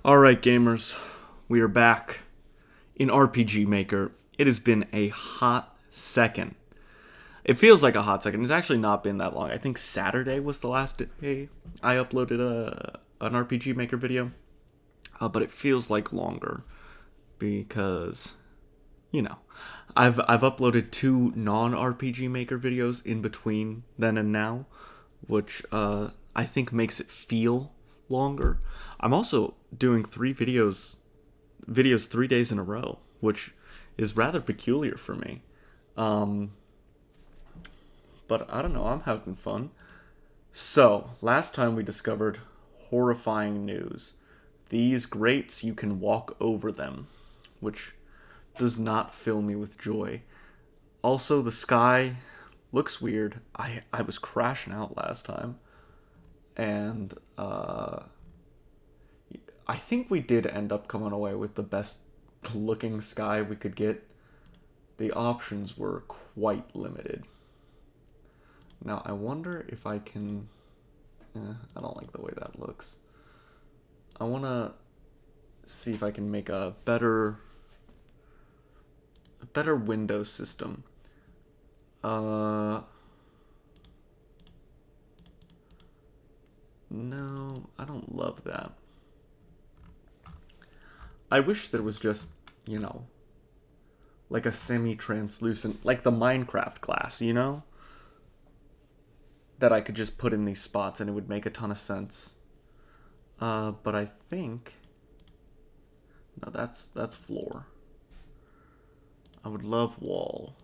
Alright, gamers, we are back in RPGMaker. It has been a hot second. It feels like a hot second. It's actually not been that long. I think Saturday was the last day I uploaded an RPGMaker video. But it feels like longer because, I've uploaded two non-RPGMaker videos in between then and now, which I think makes it feel longer. I'm also doing three videos 3 days in a row, which is rather peculiar for me. But I don't know, I'm having fun. So, last time we discovered horrifying news. These grates, you can walk over them, which does not fill me with joy. Also, the sky looks weird. I was crashing out last time. And, I think we did end up coming away with the best looking sky we could get. The options were quite limited. Now, I wonder if I can... I don't like the way that looks. I want to see if I can make a better window system. No, I don't love that. I wish there was just, like a semi-translucent, like the Minecraft glass, that I could just put in these spots and it would make a ton of sense. But I think... No, that's floor. I would love wall.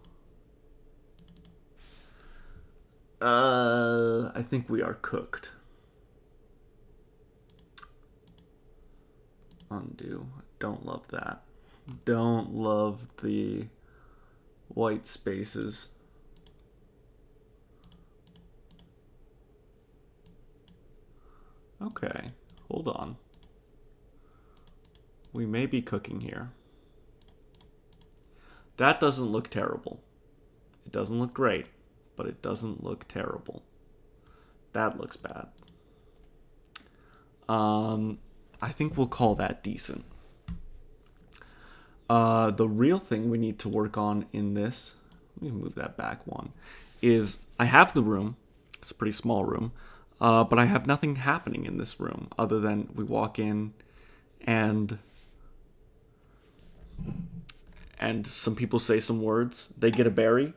I think we are cooked. Undo. Don't love that. Don't love the white spaces. Okay, hold on. We may be cooking here. That doesn't look terrible. It doesn't look great, but it doesn't look terrible. That looks bad. I think we'll call that decent. The real thing we need to work on in this, let me move that back one, is I have the room. It's a pretty small room. But I have nothing happening in this room other than we walk in and some people say some words. They get a berry.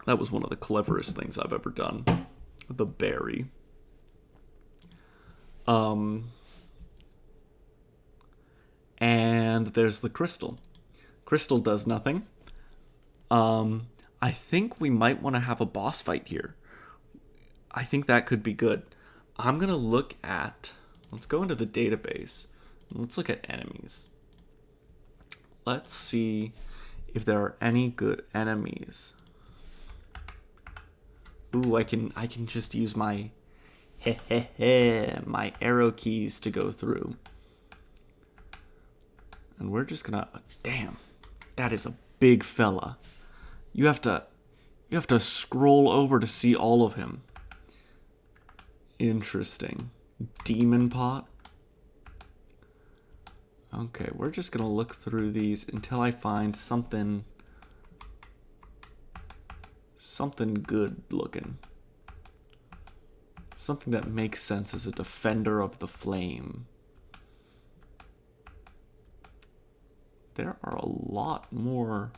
That was one of the cleverest things I've ever done. The berry. And there's the crystal. Crystal does nothing. I think we might want to have a boss fight here. I think that could be good. I'm going to look at... Let's go into the database. Let's look at enemies. Let's see if there are any good enemies. Ooh, I can just use my... my arrow keys to go through. And we're just going to... Damn. That is a big fella. You have to scroll over to see all of him. Interesting. Demon pot. Okay, we're just gonna look through these until I find something good looking. Something that makes sense as a defender of the flame. There are a lot more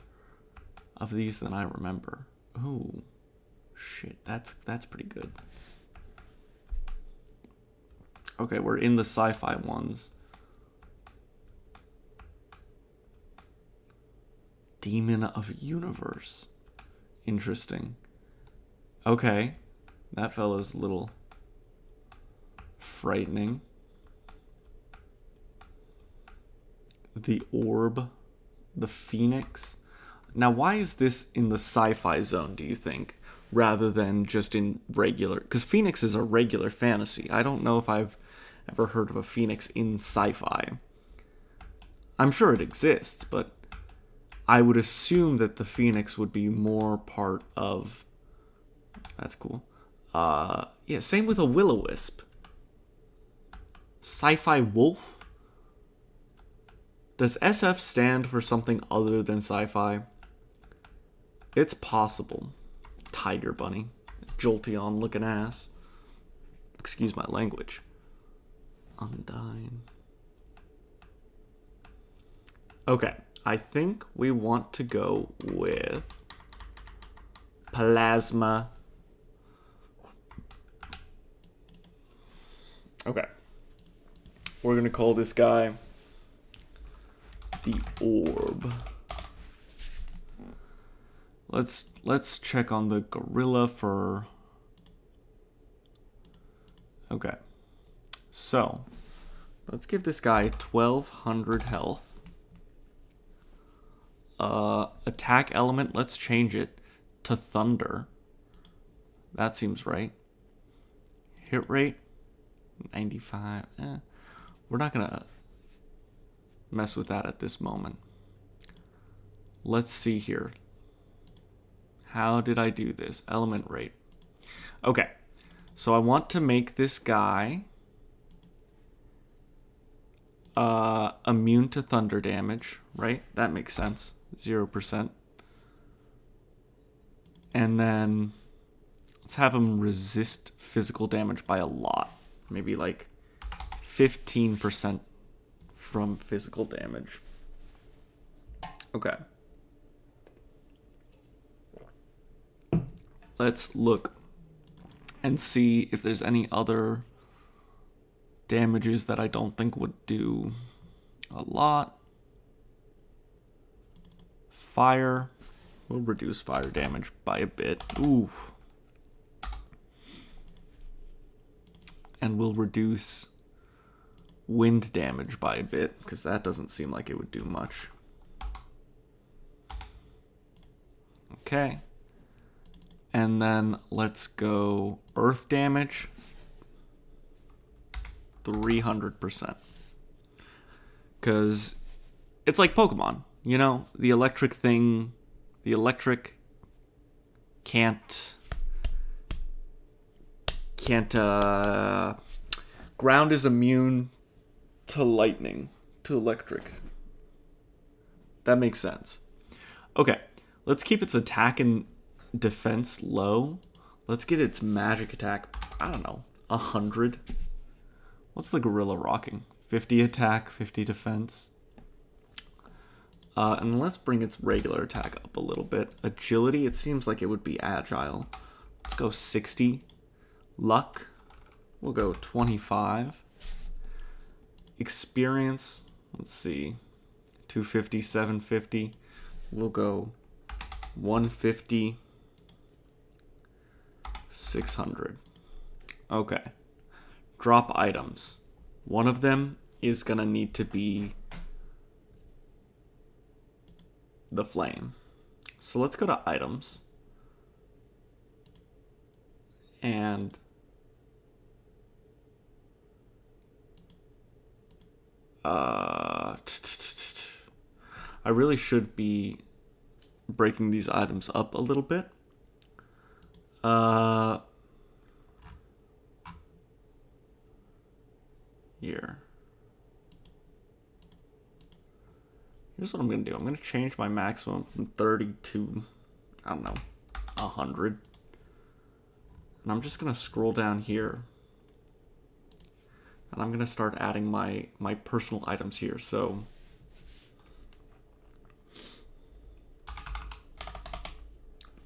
of these than I remember. Ooh, shit, that's pretty good. Okay, we're in the sci-fi ones. Demon of Universe. Interesting. Okay. That fella's a little frightening. The Orb. The Phoenix. Now, why is this in the sci-fi zone, do you think? Rather than just in regular... Because Phoenix is a regular fantasy. I don't know if I've ever heard of a Phoenix in sci-fi. I'm sure it exists, but I would assume that the Phoenix would be more part of... That's cool. Yeah, same with a will-o-wisp. Sci-fi wolf? Does SF stand for something other than sci-fi? It's possible. Tiger bunny. Jolteon looking ass. Excuse my language. Undyne. Okay, I think we want to go with Plasma. Okay. We're going to call this guy the Orb. Let's check on the Gorilla for... Okay. So, let's give this guy 1200 health. Attack element, let's change it to Thunder. That seems right. Hit rate, 95. We're not gonna mess with that at this moment. Let's see here. How did I do this? Element rate. Okay, so I want to make this guy immune to thunder damage, right? That makes sense. 0%. And then let's have him resist physical damage by a lot. Maybe like 15% from physical damage. Okay. Let's look and see if there's any other damages that I don't think would do a lot. Fire. We'll reduce fire damage by a bit. Ooh. And we'll reduce wind damage by a bit, because that doesn't seem like it would do much. Okay. And then let's go earth damage. 300%. Because it's like Pokemon, you know? The electric thing, the electric can't ground is immune to lightning, to electric. That makes sense. Okay, let's keep its attack and defense low. Let's get its magic attack, I don't know, 100. What's the gorilla rocking? 50 attack, 50 defense. And let's bring its regular attack up a little bit. Agility, it seems like it would be agile. Let's go 60. Luck, we'll go 25. Experience, let's see, 250, 750. We'll go 150, 600. Okay. Drop items. One of them is gonna need to be the flame. So let's go to items. And I really should be breaking these items up a little bit. Here. Here's what I'm going to do. I'm going to change my maximum from 30 to, I don't know, 100. And I'm just going to scroll down here. And I'm going to start adding my personal items here. So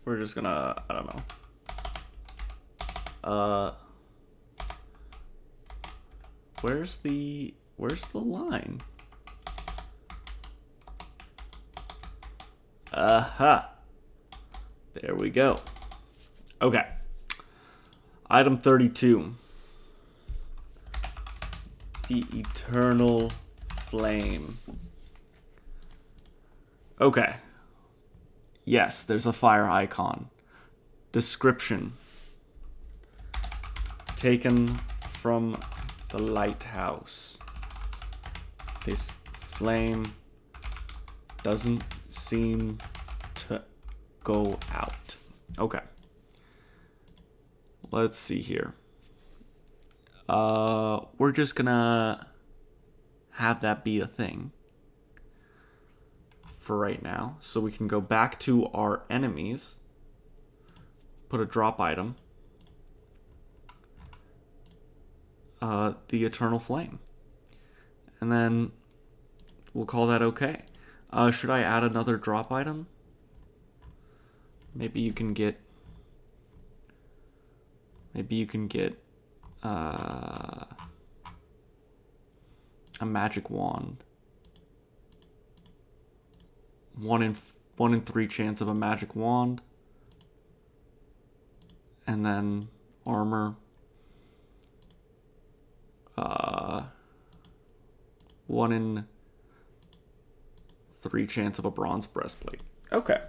we're just going to, I don't know. Where's the line? Aha. There we go. Okay. Item 32. The Eternal Flame. Okay. Yes, there's a fire icon. Description. Taken from the lighthouse. This flame doesn't seem to go out. Okay. Let's see here. we're just gonna have that be a thing for right now. So we can go back to our enemies, put a drop item, the Eternal Flame, and then we'll call that okay. Should I add another drop item? Maybe you can get a magic wand. 1 in 3 chance of a magic wand. And then armor. 1 in 3 chance of a bronze breastplate. Okay.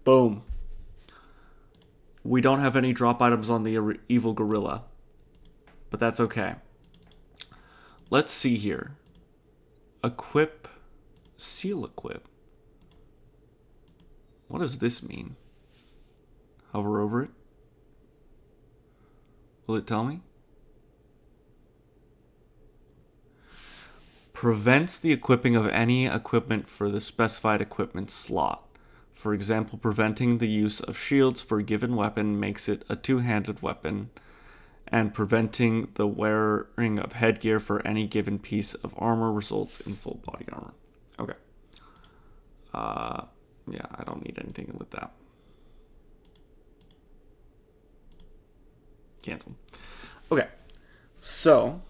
Boom. We don't have any drop items on the evil gorilla, but that's okay. Let's see here. Equip, seal equip. What does this mean? Hover over it. Will it tell me? Prevents the equipping of any equipment for the specified equipment slot. For example, preventing the use of shields for a given weapon makes it a two-handed weapon, and preventing the wearing of headgear for any given piece of armor results in full body armor. Okay. Yeah, I don't need anything with that. Cancel. Okay. So,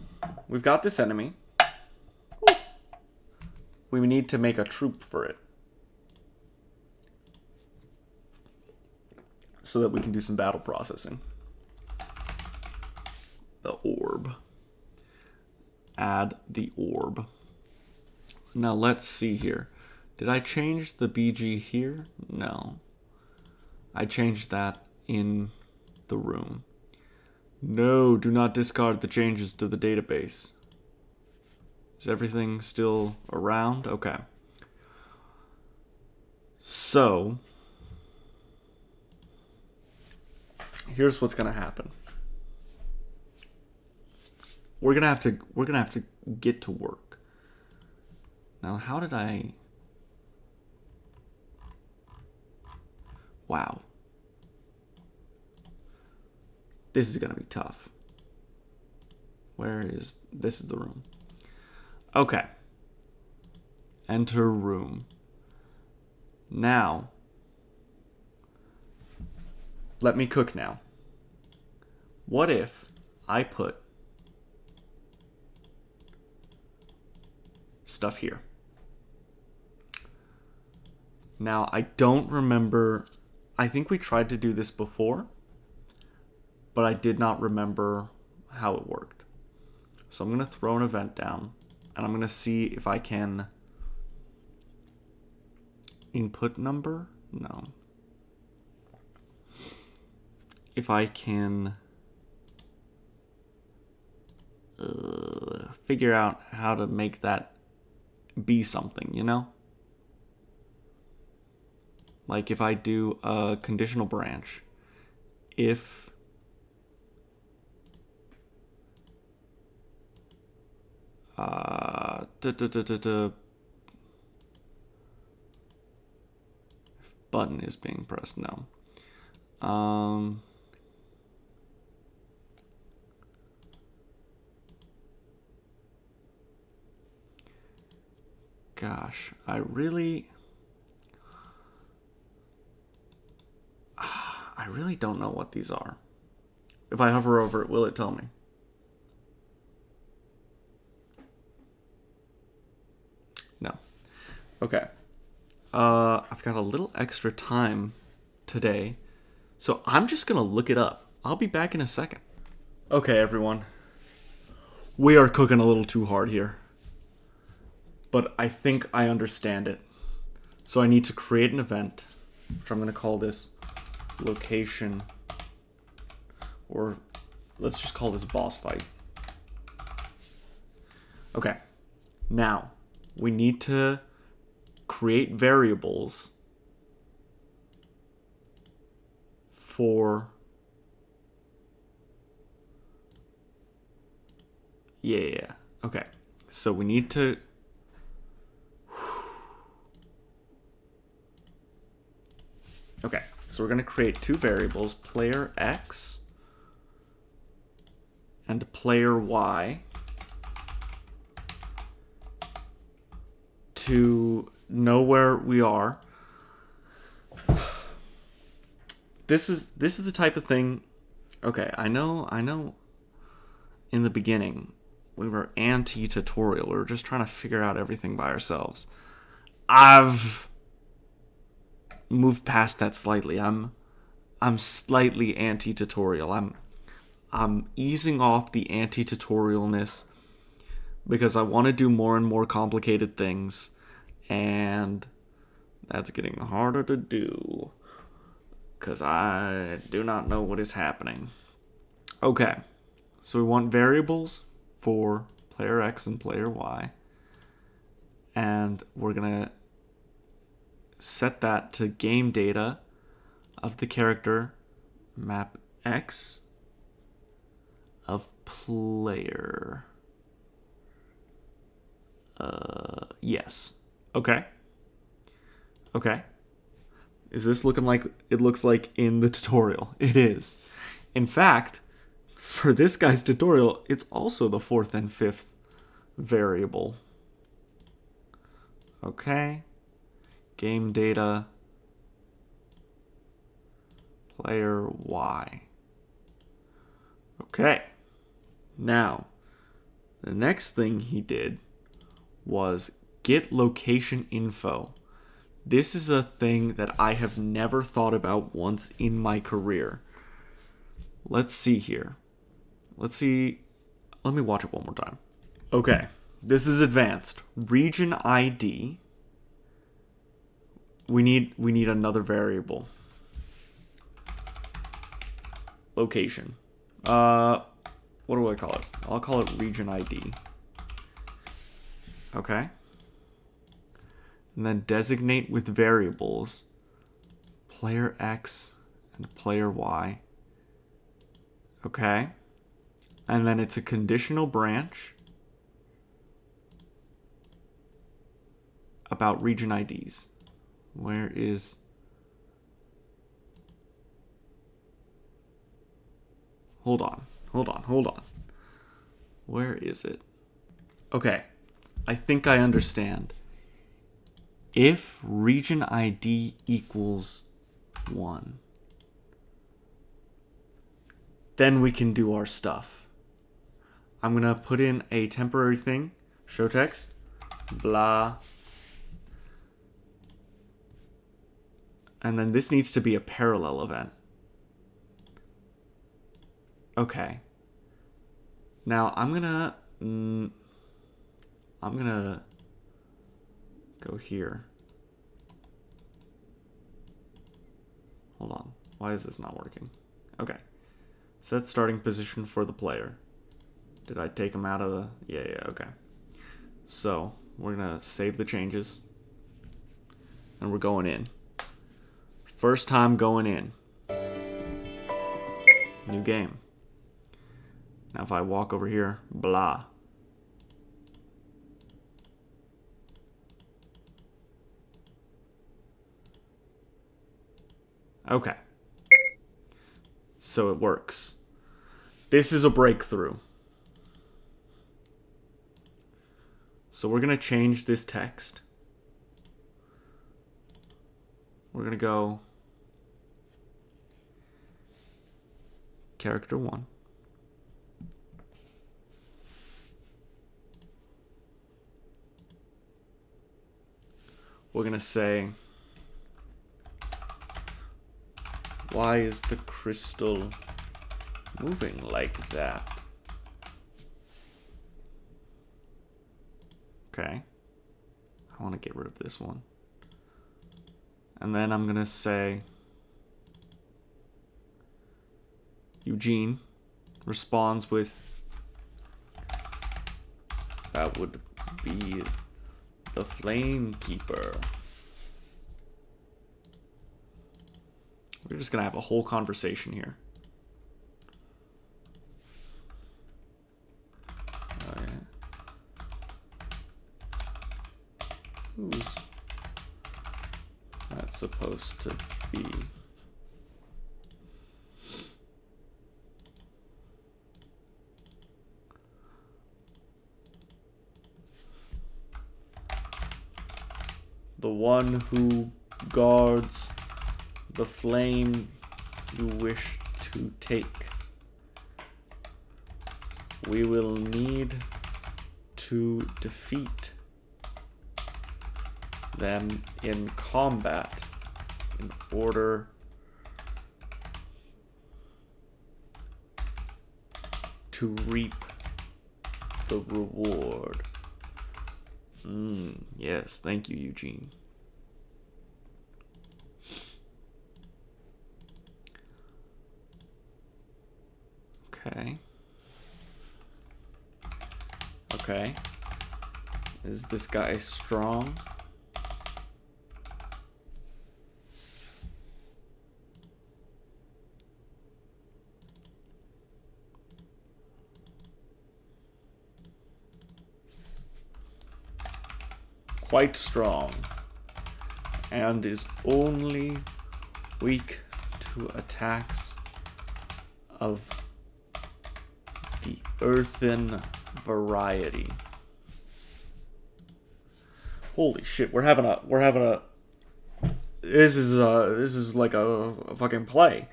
we've got this enemy. We need to make a troop for it, so that we can do some battle processing. The orb. Add the orb. Now let's see here. Did I change the BG here? No. I changed that in the room. No, do not discard the changes to the database. Is everything still around? Okay. So, here's what's gonna happen. We're gonna have to get to work. Now, how did I? Wow. This is gonna be tough. This is the room. Okay. Enter room. Now, let me cook now. What if I put stuff here? Now, I don't remember. I think we tried to do this before, but I did not remember how it worked. So I'm going to throw an event down, and I'm going to see if I can input number. No. If I can figure out how to make that be something, you know? Like if I do a conditional branch, if button is being pressed, no. Gosh, I really don't know what these are. If I hover over it, will it tell me? No. Okay. I've got a little extra time today, so I'm just gonna look it up. I'll be back in a second. Okay, everyone. We are cooking a little too hard here, but I think I understand it. So I need to create an event, which I'm gonna call this location, or let's just call this boss fight. Okay. Now, we need to create variables for Yeah. Okay. So we need to... Okay. So we're going to create two variables, player X and player Y, to know where we are. This is the type of thing. Okay, I know in the beginning we were anti-tutorial. We were just trying to figure out everything by ourselves. I've moved past that slightly. I'm slightly anti-tutorial. I'm easing off the anti-tutorialness because I want to do more and more complicated things, and that's getting harder to do because I do not know what is happening. Okay, so we want variables for player X and player Y, and we're going to set that to game data of the character map X of player. Yes. Okay. Okay. Is this looking like it looks like in the tutorial? It is. In fact, for this guy's tutorial, it's also the fourth and fifth variable. Okay. Game data player Y. Okay. Now, the next thing he did was get location info. This is a thing that I have never thought about once in my career. Let's see here. Let's see. Let me watch it one more time. Okay. This is advanced. Region ID. We need another variable. Location. What do I call it? I'll call it region ID. Okay. And then designate with variables player X and player Y. Okay. And then it's a conditional branch about region IDs. Where is... Hold on. Where is it? Okay. I think I understand. If region ID equals 1, then we can do our stuff. I'm going to put in a temporary thing, show text, blah. And then this needs to be a parallel event. Okay. Now I'm gonna go here. Hold on. Why is this not working? Okay. Set starting position for the player. Did I take him out of the... Yeah, okay. So, we're gonna save the changes. And we're going in. First time going in. New game. Now if I walk over here, blah. Okay. So it works. This is a breakthrough. So we're going to change this text. We're going to go character 1. We're going to say, why is the crystal moving like that? Okay. I want to get rid of this one. And then I'm going to say, Eugene responds with, that would be the Flame Keeper. We're just going to have a whole conversation here. Who's that supposed to be? The one who guards the flame you wish to take. We will need to defeat them in combat in order to reap the reward. Yes, thank you, Eugene. Okay. Okay. Is this guy strong? Quite strong. And is only weak to attacks of the earthen variety. Holy shit, we're having a this is like a fucking play.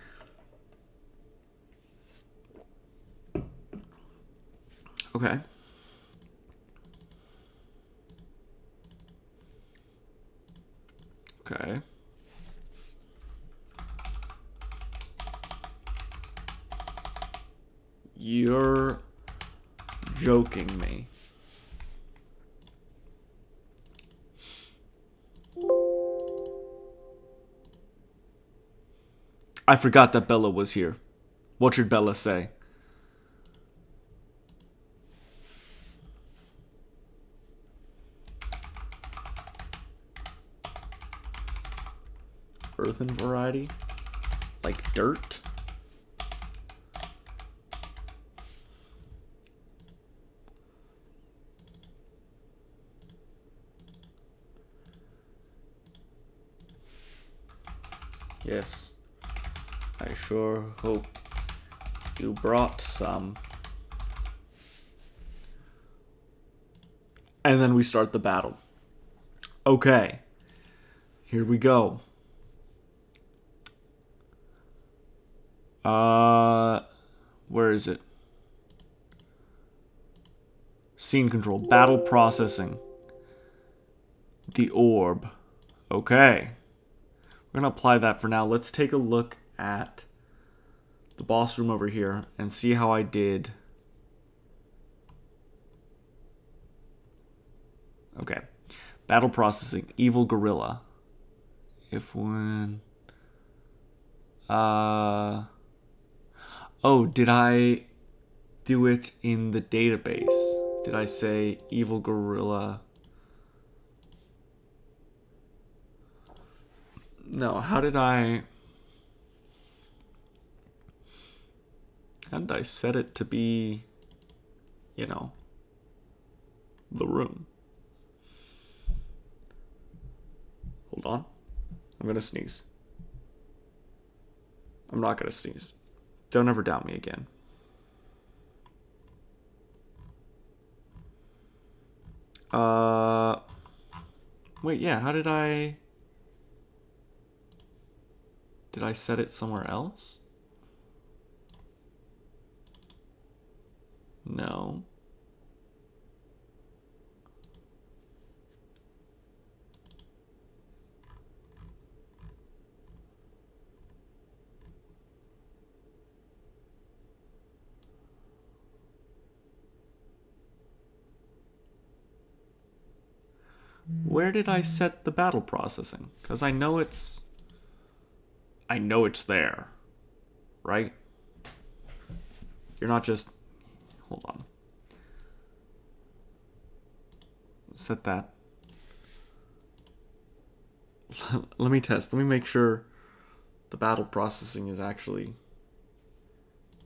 Okay. Okay. You're joking me. I forgot that Bella was here. What should Bella say? Earthen variety? Like dirt? Yes. I sure hope you brought some. And then we start the battle. Okay. Here we go. Where is it? Scene control. Battle processing. The orb. Okay. We're going to apply that for now. Let's take a look at the boss room over here and see how I did. Okay. Battle processing. Evil gorilla. If when... Oh, did I do it in the database? Did I say evil gorilla? No, how did I set it to be, you know, the room? Hold on. I'm gonna sneeze. I'm not gonna sneeze. Don't ever doubt me again. Wait, yeah, how did I set it somewhere else? No. Where did I set the battle processing? Because I know it's there, right? You're not just... Hold on. Set that. Let me test. Let me make sure the battle processing is actually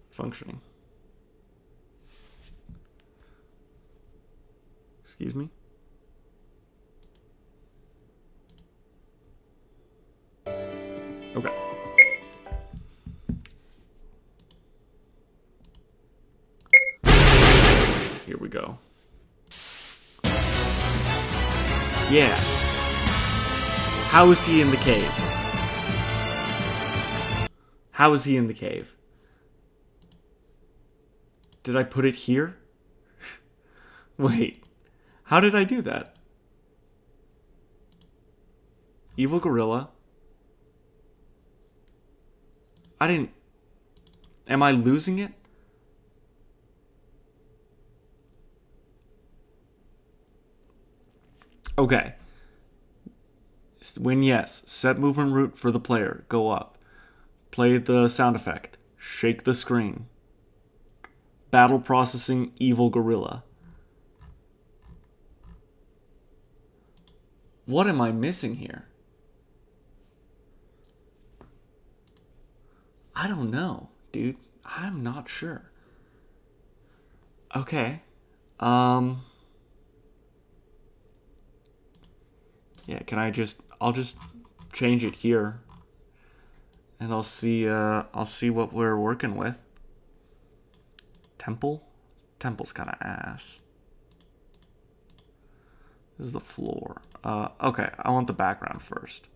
functioning. Excuse me? Okay. Here we go. Yeah. How is he in the cave? How is he in the cave? Did I put it here? Wait. How did I do that? Evil gorilla. I didn't... Am I losing it? Okay. When yes, set movement route for the player. Go up. Play the sound effect. Shake the screen. Battle processing evil gorilla. What am I missing here? I don't know, dude. I'm not sure. Okay. Yeah, can I just... I'll just change it here. And I'll see what we're working with. Temple? Temple's kind of ass. This is the floor. Okay, I want the background first.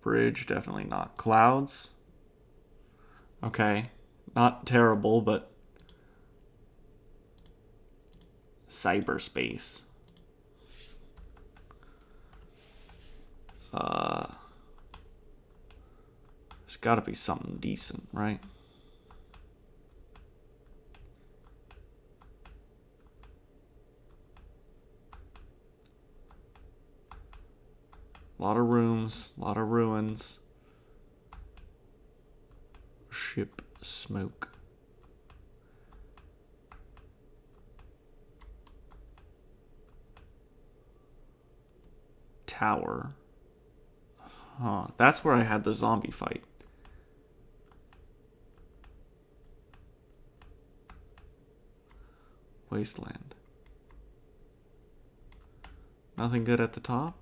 Bridge, definitely not. Clouds. Okay, not terrible, but... Cyberspace. There's gotta be something decent, right? A lot of rooms, a lot of ruins. Ship smoke. Tower. Huh, that's where I had the zombie fight. Wasteland. Nothing good at the top?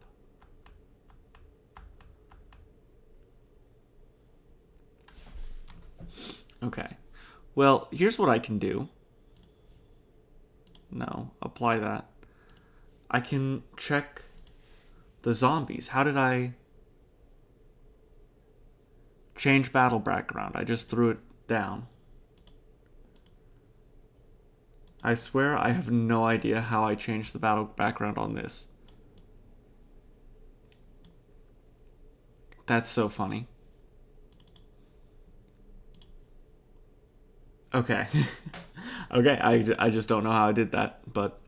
Okay. Well, here's what I can do. No, apply that. I can check the zombies. How did I change battle background? I just threw it down. I swear I have no idea how I changed the battle background on this. That's so funny. Okay. Okay, I just don't know how I did that, but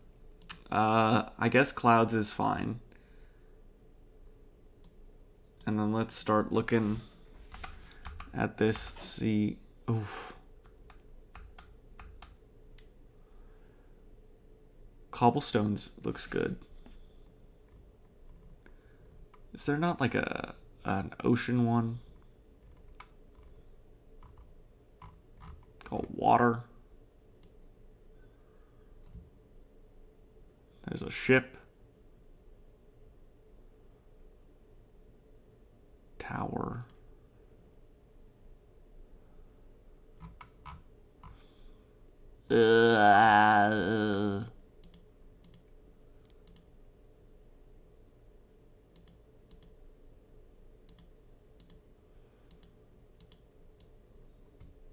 I guess clouds is fine. And then let's start looking at this, see... Oof. Cobblestones looks good. Is there not like an ocean one? Oh, water. There's a ship. Tower.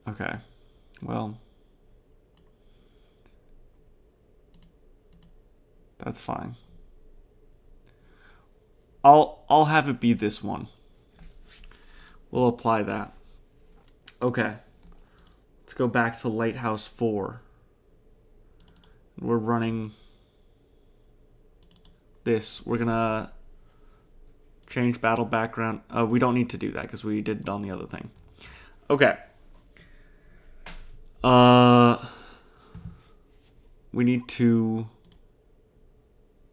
Okay. Well, that's fine. I'll have it be this one. We'll apply that. Okay. Let's go back to Lighthouse 4. We're running this. We're gonna change battle background. We don't need to do that because we did it on the other thing. Okay. We need to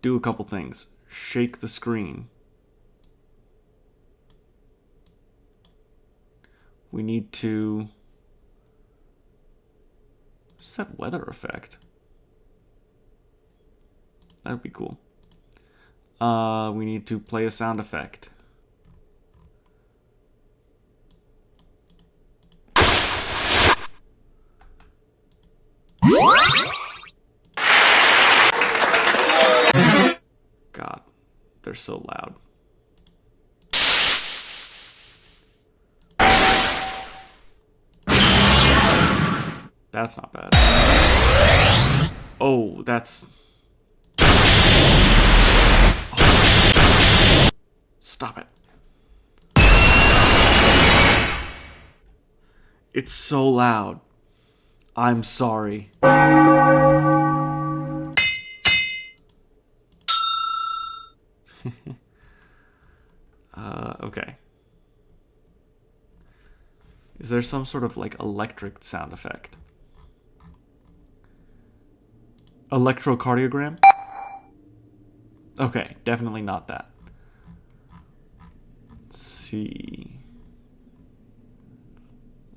do a couple things. Shake the screen. We need to set weather effect. That would be cool. We need to play a sound effect. they're so loud. That's not bad. Oh, that's... Oh. Stop it. It's so loud. I'm sorry. Okay. Is there some sort of like electric sound effect? Electrocardiogram? Okay, definitely not that. Let's see.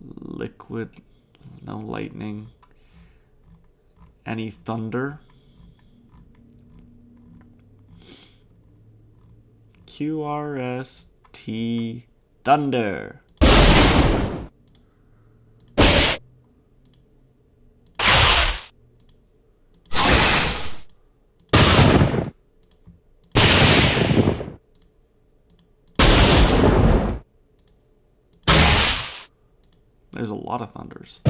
Liquid, no lightning. Any thunder? QRST thunder. There's a lot of thunders.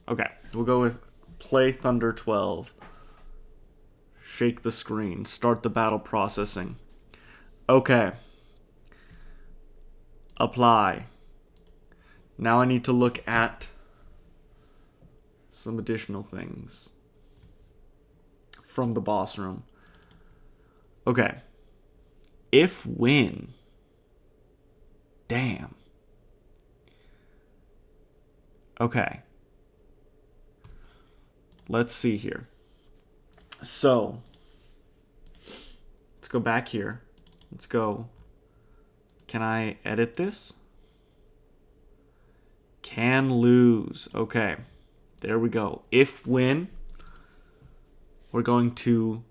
Okay, we'll go with play Thunder 12. Shake the screen. Start the battle processing. Okay. Apply. Now I need to look at some additional things from the boss room. Okay. If win. Damn. Okay. Let's see here. So, let's go back here. Let's go. Can I edit this? Can lose. Okay. There we go. If win, we're going to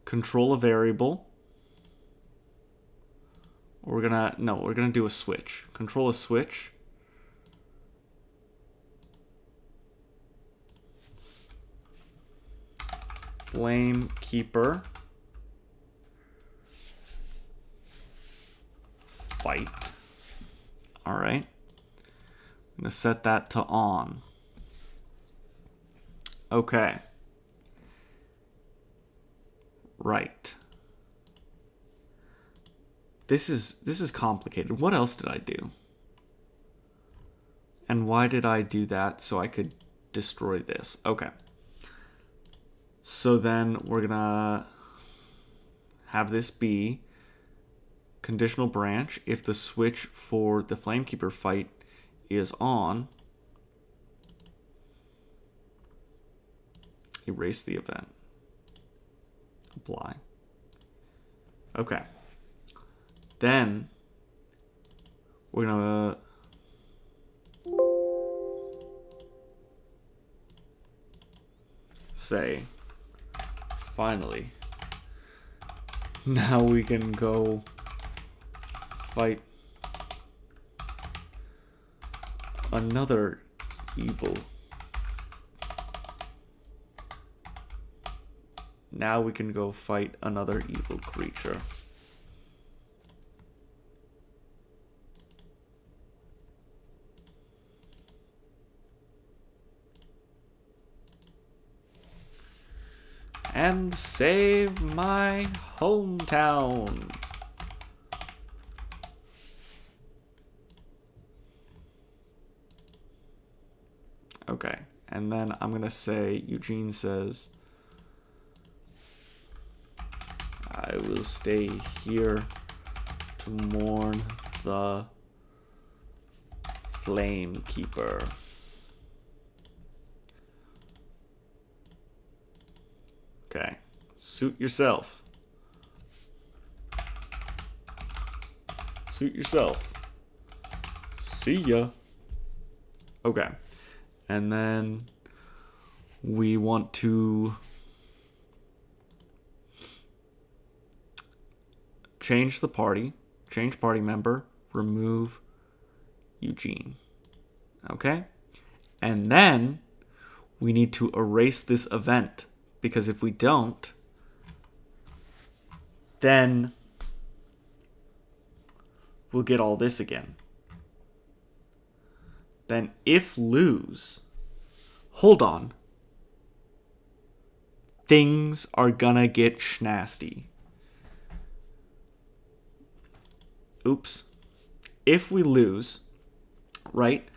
control a variable. We're gonna do a switch. Control a switch. Flame Keeper. Fight. All right. I'm going to set that to on. Okay. Right. This is complicated. What else did I do? And why did I do that so I could destroy this? Okay. So then we're going to have this be conditional branch. If the switch for the Flamekeeper fight is on, erase the event. Apply. Okay. Then we're going to say, finally, now we can go fight another evil. Now we can go fight another evil creature. And save my hometown. Okay, and then I'm gonna say, Eugene says, I will stay here to mourn the Flamekeeper. Okay, suit yourself. Suit yourself. See ya. Okay, and then we want to change the party, change party member, remove Eugene. Okay? And then we need to erase this event, because if we don't, then we'll get all this again. Then if lose, hold on, things are gonna get schnasty. Oops. If we lose, right?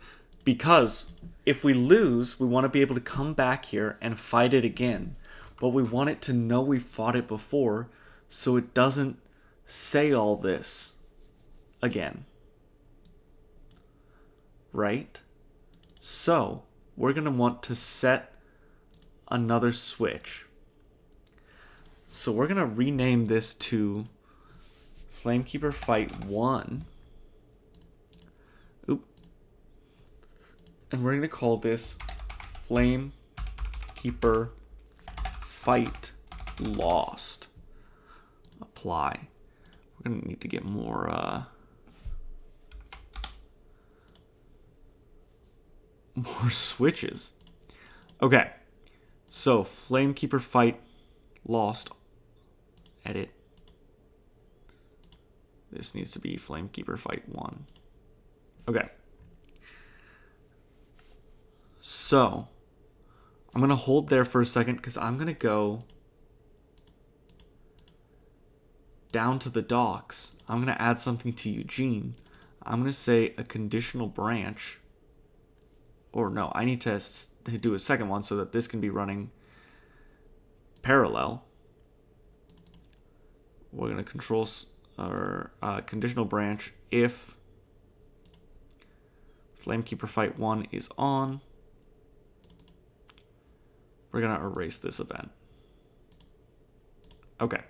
Because if we lose, we want to be able to come back here and fight it again. But we want it to know we fought it before, so it doesn't say all this again. Right? So, we're going to want to set another switch. So we're going to rename this to Flamekeeper Fight 1. And we're going to call this Flamekeeper Fight Lost. Apply. We're going to need to get more switches. Okay. So, Flamekeeper Fight Lost. Edit. This needs to be Flamekeeper Fight 1. Okay. So, I'm going to hold there for a second because I'm going to go down to the docks. I'm going to add something to Eugene. I'm going to say a conditional branch. Or no, I need to do a second one so that this can be running parallel. We're going to control our conditional branch if Flamekeeper Fight 1 is on. We're going to erase this event. Okay.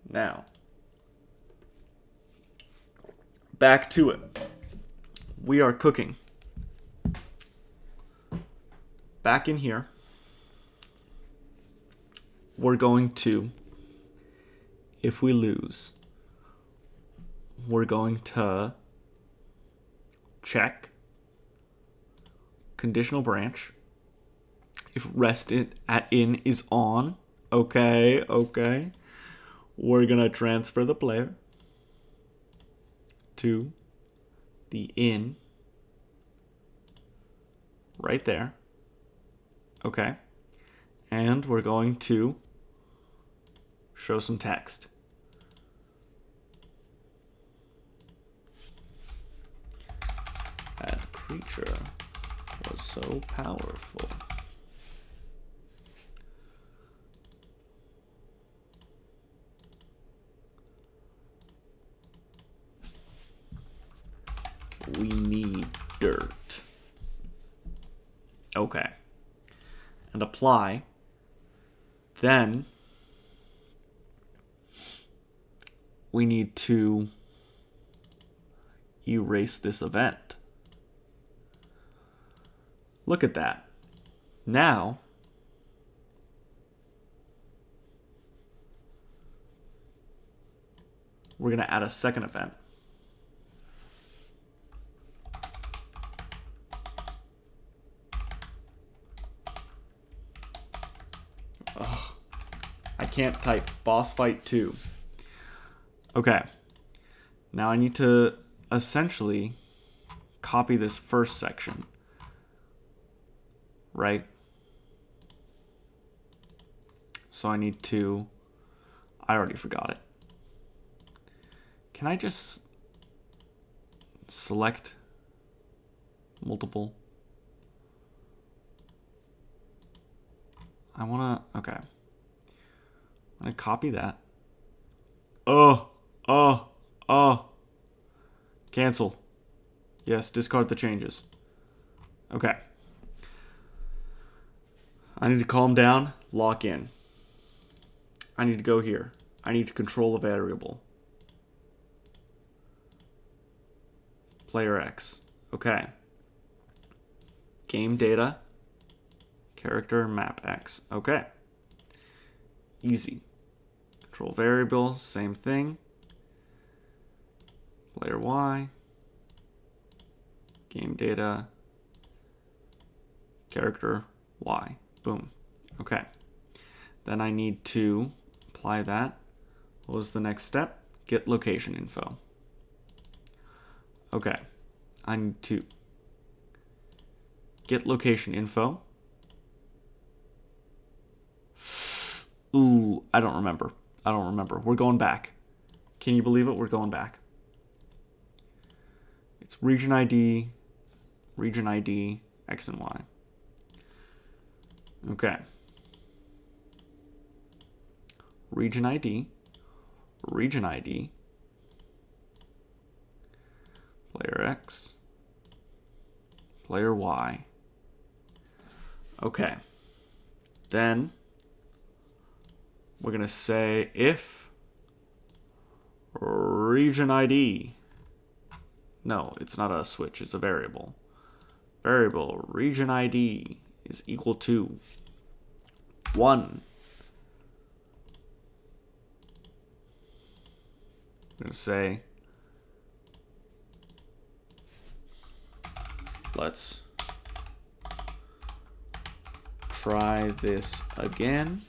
Now, back to it. We are cooking. Back in here, we're going to, if we lose, we're going to check conditional branch. If rest in is on, okay, we're going to transfer the player to the in right there. Okay. And we're going to show some text. That creature was so powerful. We need dirt. Okay. And apply. Then we need to erase this event. Look at that. Now, we're going to add a second event. Ugh, I can't type. Boss fight 2. Okay. Now I need to essentially copy this first section. Right? So I need to... I already forgot it. Can I just select multiple? I want to... Okay. I'm going to copy that. Cancel. Yes, discard the changes. Okay. I need to calm down, lock in. I need to go here. I need to control a variable. Player X. Okay. Game data. Character map X. Okay. Easy. Control variable, same thing. Player Y. Game data. Character Y. Boom. Okay. Then I need to apply that. What was the next step? Get location info. Okay. I need to get location info. Ooh, I don't remember. We're going back. Can you believe it? We're going back. It's RegionID, X and Y. Okay. RegionID, player X, player Y. Okay. Then we're going to say if RegionID. No, it's not a switch, it's a variable. Variable RegionID is equal to 1. I'm going to say, let's try this again.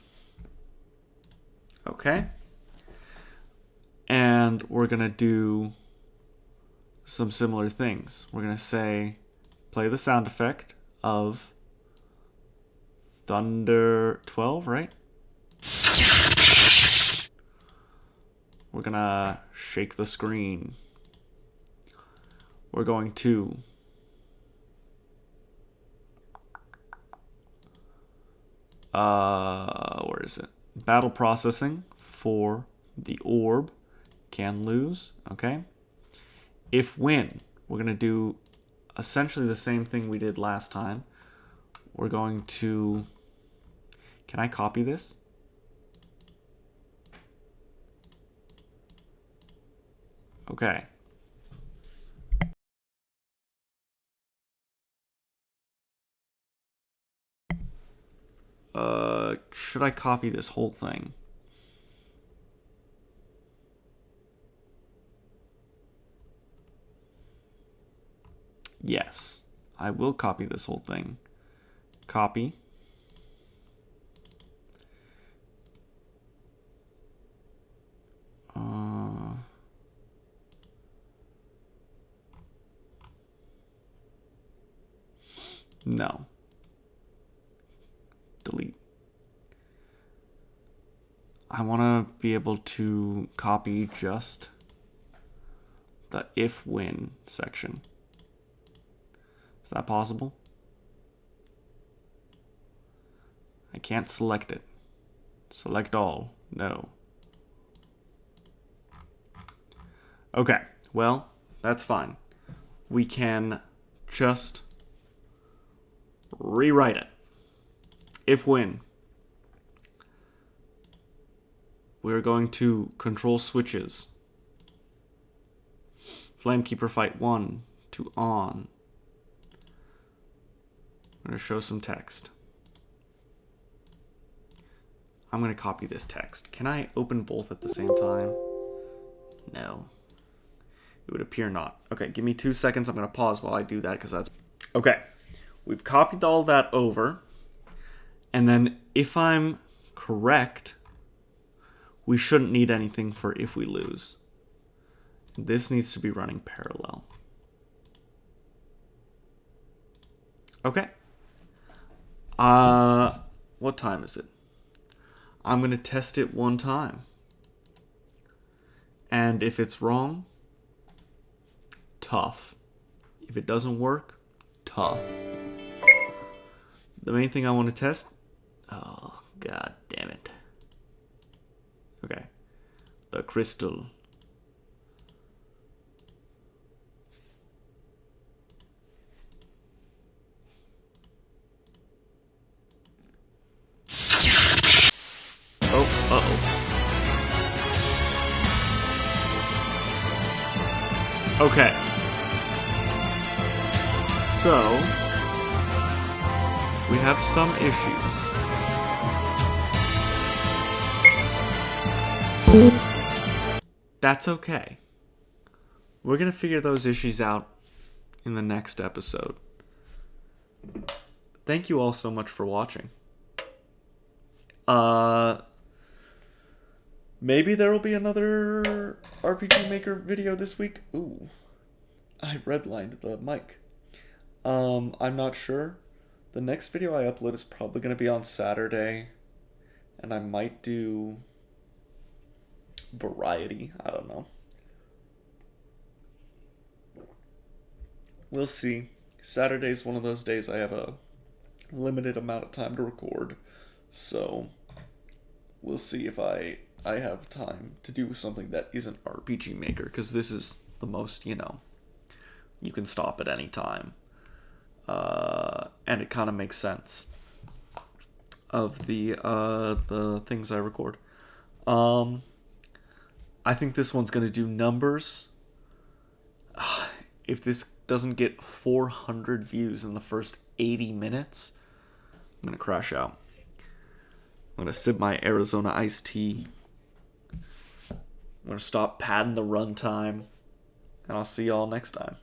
Okay. And we're going to do some similar things. We're going to say, play the sound effect of Thunder 12, right? We're going to shake the screen. We're going to where is it? Battle processing for the orb can lose, okay? If win, we're going to do essentially the same thing we did last time. We're going to, can I copy this? Okay. Should I copy this whole thing? Yes, I will copy this whole thing. Copy. No. Delete. I want to be able to copy just the if-win section. Is that possible? I can't select it. Select all. No. Okay, well, that's fine. We can just rewrite it. If-win. We're going to control switches. Flamekeeper fight 1 to on. I'm going to show some text. I'm going to copy this text. Can I open both at the same time? No. It would appear not. Okay, give me 2 seconds. I'm going to pause while I do that because that's... Okay, we've copied all that over. And then if I'm correct, we shouldn't need anything for if we lose. This needs to be running parallel. Okay. What time is it? I'm going to test it one time. And if it's wrong, tough. If it doesn't work, tough. The main thing I want to test... Oh, god damn it. Okay. The crystal. Oh, uh-oh. Okay. So, we have some issues. That's okay. We're going to figure those issues out in the next episode. Thank you all so much for watching. Maybe there will be another RPG Maker video this week. Ooh, I redlined the mic. I'm not sure. The next video I upload is probably going to be on Saturday, and I might do variety. I don't know. We'll see. Saturday's one of those days I have a limited amount of time to record, so we'll see if I have time to do something that isn't RPG Maker, because this is the most, you can stop at any time, and it kind of makes sense of the things I record. I think this one's gonna do numbers. If this doesn't get 400 views in the first 80 minutes, I'm gonna crash out. I'm gonna sip my Arizona iced tea. I'm gonna stop padding the runtime, and I'll see y'all next time.